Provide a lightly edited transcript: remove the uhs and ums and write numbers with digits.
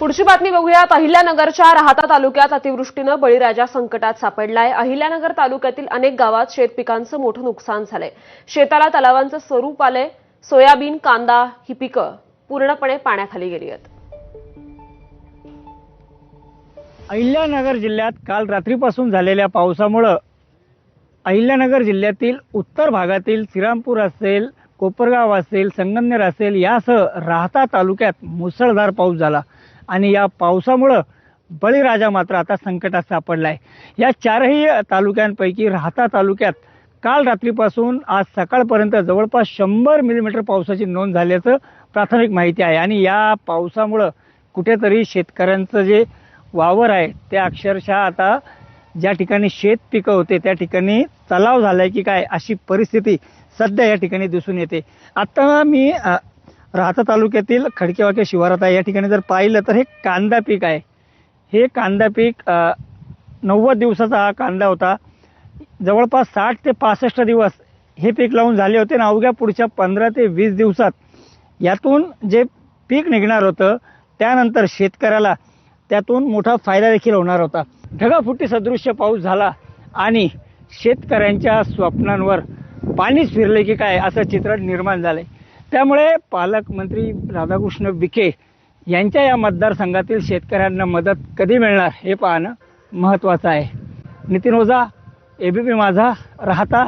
पुढची बातमी बघूयात। अहिल्यानगरच्या राहाता तालुक्यात अतिवृष्टीनं बळीराजा संकटात सापडलाय। अहिल्यानगर तालुक्यातील अनेक गावात शेतपिकांचं मोठं नुकसान झालंय। शेताला तलावांचं स्वरूप आलंय। सोयाबीन, कांदा ही पिकं पूर्णपणे पाण्याखाली गेली आहेत। अहिल्यानगर जिल्ह्यात काल रात्रीपासून झालेल्या पावसामुळे अहिल्यानगर जिल्ह्यातील उत्तर भागातील श्रीरामपूर असेल, कोपरगाव असेल, संगमनेर असेल यासह राहाता तालुक्यात मुसळधार पाऊस झाला आणि या पावसामुळे बळीराजा मात्र आता संकटात सापडलाय। या चारही तालुक्यांपैकी राहाता तालुक्यात काल रात्रीपासून आज सकाळपर्यंत जवळपास 100 मिलीमीटर पावसाची नोंद झाल्याचं प्राथमिक माहिती आहे आणि या पावसामुळे कुठेतरी शेतकऱ्यांचं जे वावर आहे ते अक्षरशः आता ज्या ठिकाणी शेत पिकं होते त्या ठिकाणी तलाव झालाय की काय अशी परिस्थिती सध्या या ठिकाणी दिसून येते। आता मी राहाता तालुक्यातील खडकेवाके शिवारात आहे। या ठिकाणी जर पाहिलं तर हे कांदा पीक आहे। हे कांदा पीक 90 दिवसाचा हा कांदा होता। जवळपास 60 ते 65 दिवस हे पीक लावून झाले होते आणि अवघ्या पुढच्या 15 ते 20 दिवसात यातून जे पीक निघणार होतं त्यानंतर शेतकऱ्याला त्यातून मोठा फायदा देखील होणार होता। ढगाफुटी सदृश्य पाऊस झाला आणि शेतकऱ्यांच्या स्वप्नांवर पाणीच फिरले की काय असं चित्र निर्माण झालंय। त्यामुळे पालकमंत्री राधाकृष्ण विखे यांच्या या मतदारसंघातील शेतकऱ्यांना मदत कधी मिळणार हे पाहणं महत्त्वाचं आहे। नितीन ओझा, एबीपी माझा, राहाता।